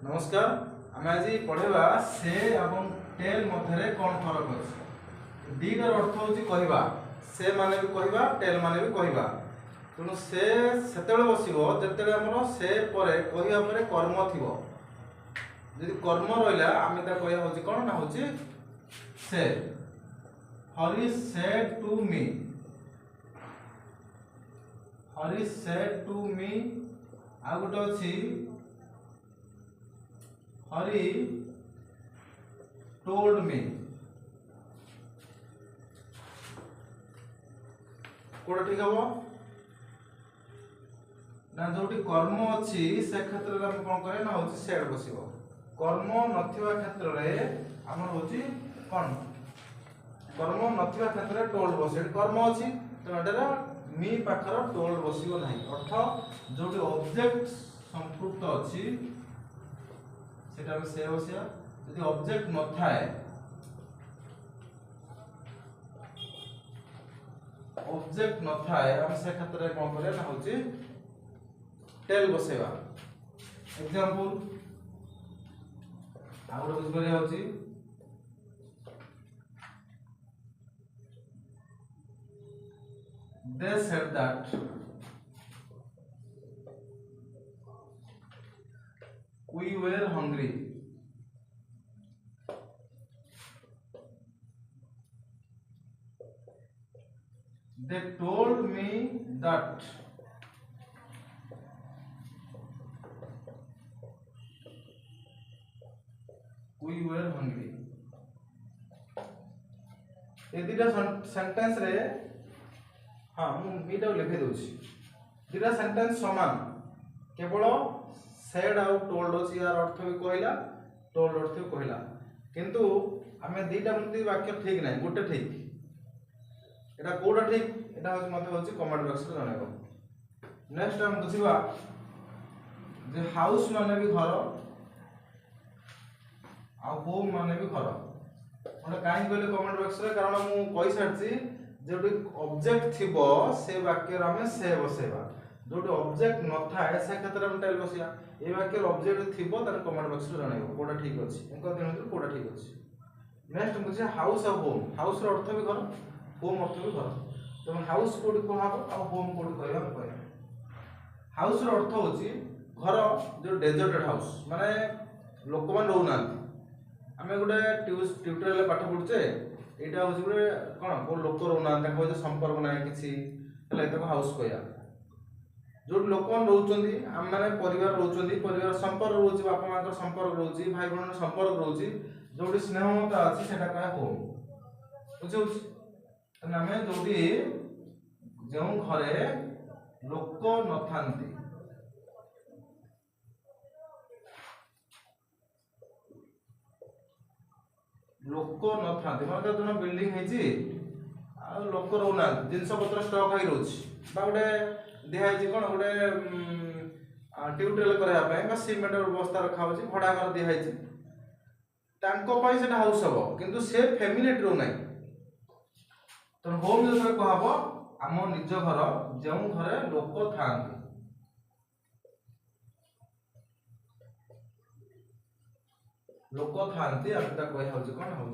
नमस्कार। आम आज पढ़ा से एवं टेल मध्य कौन फरक अच्छे दीटार अर्थ हूँ कहवा से माने भी कहवा टेल माने भी कहवा तेणु से बस जिते आम से कहवा कर्म थी जदि कर्म रहा आम कह कौन ना हूँ से Hari said to me Hari said to me आ गोटे अच्छी हरि टोल्ड मी कोड़ा ठीक हम ना जो कर्म अच्छी से क्षेत्र में कौन करे ना हूँ सेड बस कर्म नथिबा क्षेत्र में आम हूँ कौन कर्म नथिबा क्षेत्र में टोल्ड बस कर्म अच्छी तो एटा मी पाखर टोल्ड बसो ना अर्थ जो ऑब्जेक्ट संपृक्त अच्छी सेटा में से बसिया यदि ऑब्जेक्ट न थाए ऑब्जेक्ट न थाए हम से क्षेत्र में कौन करे ना होची टेल बसेवा एग्जांपल आ गोटे बुझ परिया होची they said that we were hungry they told me that we were hungry ये दुटा सेंटेंस रे हाँ मुझे लिखी दूसरी दुटा सेंटेंस समान केवल सेड आउ टोल्ड अच्छी यार अर्थ भी कहला टोल्ड अर्थ भी कहला किंतु आम दुटा मत वाक्य ठीक ना गोटे ठीक एटा कोटा ठीक एटा मत हूँ कमेंट बॉक्स में जनइब नेक्स्ट आम बुझा जे हाउस माने भी घर आ होम माने भी घर गोटे कहीं कहले कमेंट बॉक्स में कारण मुझे कही सारी जो ऑब्जेक्ट थिबो से वाक्य आम से बसेबा जो ऑब्जेक्ट न थाए से क्षेत्र में टेल बसिया ए वाक्य ऑब्जेक्ट थिबो तार कमेंट बॉक्स में जनइब कोटा ठीक अछि एको दिनतु कोटा ठीक अछि नेक्स्ट बुझे हाउस और होम हाउस रो अर्थ भी घर होम अर्थ भी घर तो हाउस कोड कहबो और होम कोड कहबा कहबा हाउस रो अर्थ होची घर जो डेजर्टेड हाउस माने लोक मान रहू ना आमे गोटे ट्यूटोरियल पाठ पढुचे एटा होची गोटे कोन को लोक रहू ना ताको जो संपर्क ना किछि हले ताको हाउस कहया जो लोक मान रहउचंदी हम माने परिवार रहउचंदी परिवार संपर्क रहउची बापा मां को संपर्क रहउची भाई बहन संपर्क रहउची जोडी स्नेहमता अछि सेटा कह होम बुझौ तने हमें जोडी जो घरे लोक न थांती लोक न थांती मतलब जो बिल्डिंग हेची आ लोक रहू ना जिंस पत्र स्टॉक होई रहउची बा गोटे दिहाई कौन गोटे ट्यूटोरियल करने सीमेंट बस्ता रखा हो भड़ा घर दिहाई से हाउस हम किंतु से फैमिली रोना तो होम जो कहब आम निज घर जो घरे लोक था लोक था कह कौन हूँ